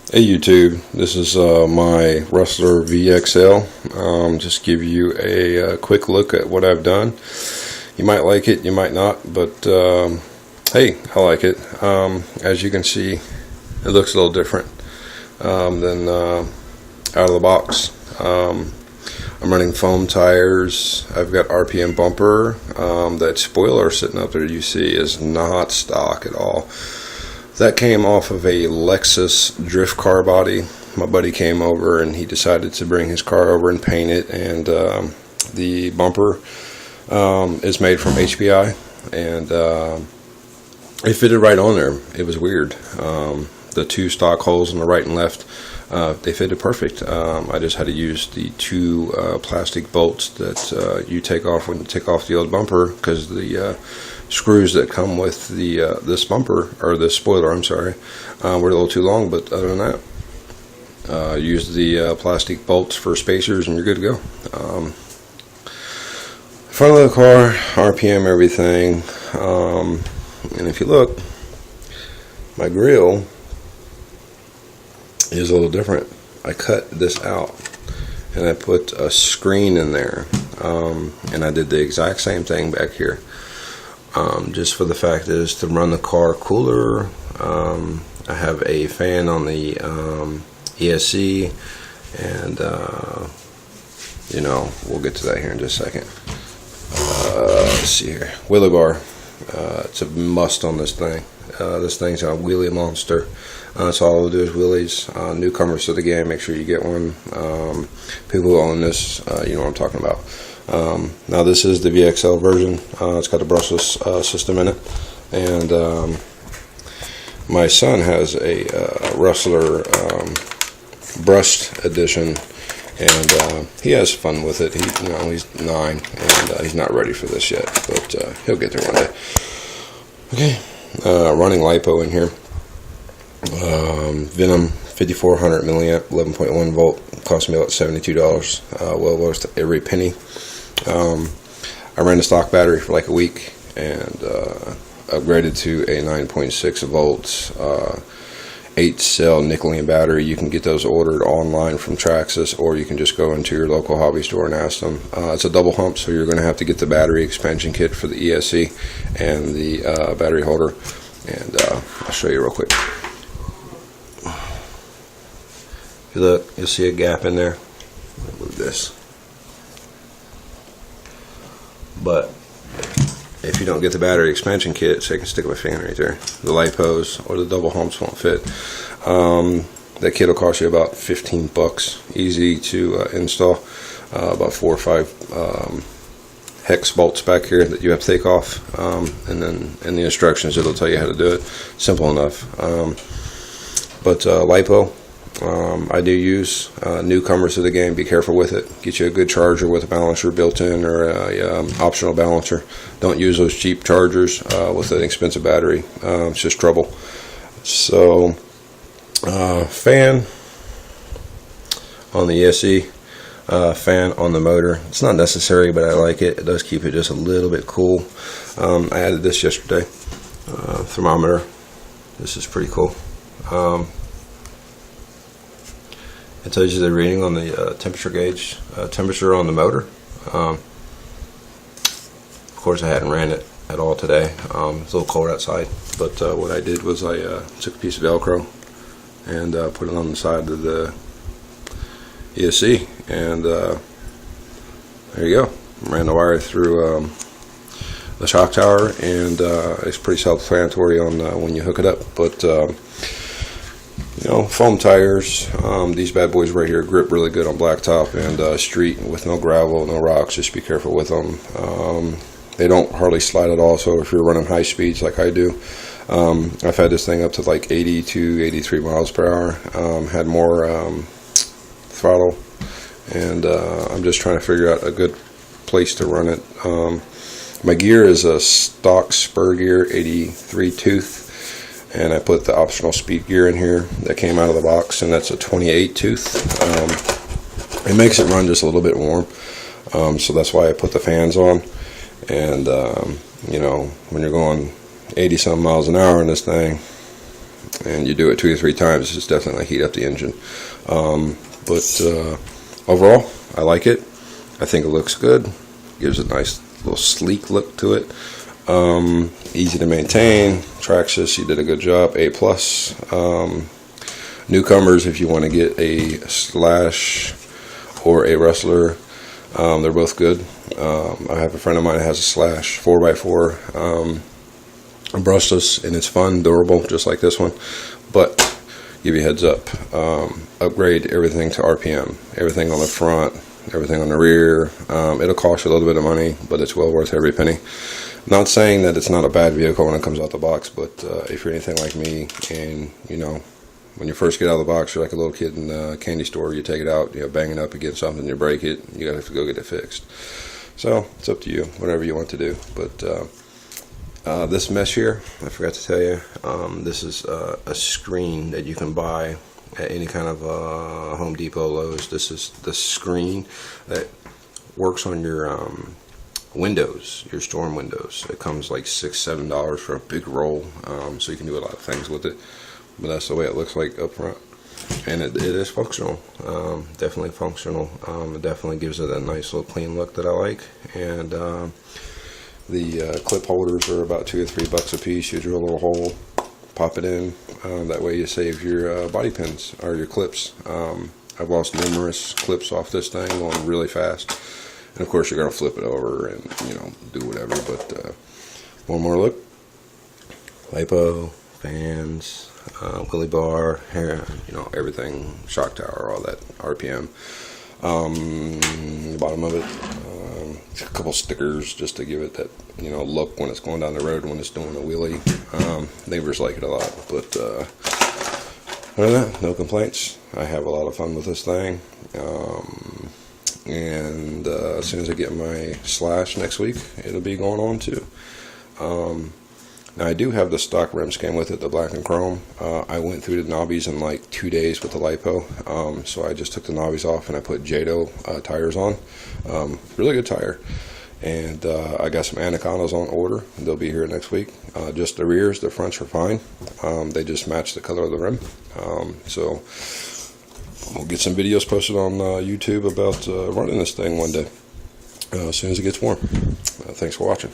Hey YouTube, this is my Rustler VXL. Just give you a quick look at what I've done. You might like it, you might not, but hey, I like it. As you can see, it looks a little different than out of the box. I'm running foam tires. I've got RPM bumper. That spoiler sitting up there you see is not stock at all. That came off of a Lexus drift car body. My buddy came over and he decided to bring his car over and paint it, and the bumper is made from HBI, and it fitted right on there. It was weird. The two stock holes on the right and left, they fitted perfect. I just had to use the two plastic bolts that you take off when you take off the old bumper, because the screws that come with the this bumper, or this spoiler, I'm sorry, were a little too long. But other than that, use the plastic bolts for spacers and you're good to go. Front of the car, RPM, everything. And if you look, my grill is a little different. I cut this out and I put a screen in there, and I did the exact same thing back here. Just for the fact is to run the car cooler. I have a fan on the ESC, and you know, we'll get to that here in just a second. Let's see here, wheelie bar. It's a must on this thing. This thing's a wheelie monster. So all I'll do is wheelies. Newcomers to the game, make sure you get one. People who own this, you know what I'm talking about. Now this is the VXL version. It's got a brushless system in it, and my son has a Rustler brushed edition, and he has fun with it. He's 9, and he's not ready for this yet, but he'll get there one day. Okay, running lipo in here. Venom 5400 milliamp, 11.1 volt. Cost me about $72. Well worth every penny. I ran a stock battery for like a week, and upgraded to a 9.6 volts 8-cell nickel-ion battery. You can get those ordered online from Traxxas, or you can just go into your local hobby store and ask them. It's a double hump, so you're going to have to get the battery expansion kit for the ESC and the battery holder, and I'll show you real quick. If you look, you'll see a gap in there. Move this. But if you don't get the battery expansion kit, so I can stick my finger right there, the lipos or the double humps won't fit. That kit will cost you about 15 bucks. Easy to install. About 4 or 5 hex bolts back here that you have to take off, and then in the instructions it'll tell you how to do it. Simple enough. But lipo, I do use. Newcomers to the game, be careful with it. Get you a good charger with a balancer built in, or a optional balancer. Don't use those cheap chargers with an expensive battery. It's just trouble. So fan on the ESC, fan on the motor. It's not necessary, but I like it. It does keep it just a little bit cool. I added this yesterday. Thermometer. This is pretty cool. It tells you the reading on the temperature gauge, temperature on the motor. Of course, I hadn't ran it at all today. It's a little cold outside, but what I did was I took a piece of Velcro and put it on the side of the ESC, and there you go. Ran the wire through the shock tower, and it's pretty self-explanatory on when you hook it up. But you know, foam tires. These bad boys right here grip really good on blacktop and street with no gravel, no rocks. Just be careful with them. They don't hardly slide at all, so if you're running high speeds like I do, I've had this thing up to like 80 to 83 miles per hour. Had more throttle, and I'm just trying to figure out a good place to run it. My gear is a stock spur gear, 83 tooth. And I put the optional speed gear in here that came out of the box, and that's a 28 tooth. It makes it run just a little bit warm, so that's why I put the fans on. And you know, when you're going 80 some miles an hour in this thing, and you do it 2 or 3 times, it's definitely going to heat up the engine. But overall, I like it. I think it looks good. Gives a nice little sleek look to it. Easy to maintain. Traxxas, you did a good job. A+. Newcomers, if you want to get a Slash or a Rustler, they're both good. I have a friend of mine that has a Slash 4x4 brushless, and it's fun, durable, just like this one. But give you a heads up, upgrade everything to RPM. Everything on the front, everything on the rear. It'll cost you a little bit of money, but it's well worth every penny. Not saying that it's not a bad vehicle when it comes out the box, but if you're anything like me, and you know, when you first get out of the box, you're like a little kid in a candy store. You take it out, you know, bang it up against something, you break it, you gotta have to go get it fixed. So it's up to you, whatever you want to do. But this mesh here, I forgot to tell you, this is a screen that you can buy at any kind of Home Depot, Lowe's. This is the screen that works on your windows, your storm windows. It comes like $6-7 for a big roll, so you can do a lot of things with it. But that's the way it looks like up front, and it is functional. Definitely functional. It definitely gives it a nice little clean look that I like. And the clip holders are about $2 or $3 a piece. You drill a little hole, pop it in. That way you save your body pins or your clips. I've lost numerous clips off this thing going really fast, and of course you're gonna flip it over and, you know, do whatever. But one more look. Lipo, fans, wheelie bar, hair, you know, everything, shock tower, all that, RPM. The bottom of it, a couple stickers just to give it that, you know, look when it's going down the road, when it's doing a wheelie. Neighbors like it a lot. But other than that, no complaints. I have a lot of fun with this thing. And as soon as I get my Slash next week, it'll be going on too. Now I do have the stock rims came with it, the black and chrome. I went through the knobbies in like 2 days with the lipo, so I just took the knobbies off and I put Jado tires on. Really good tire. And I got some Anacondas on order. They'll be here next week. Just the rears, the fronts are fine. They just match the color of the rim. So we'll get some videos posted on YouTube about running this thing one day, as soon as it gets warm. Thanks for watching.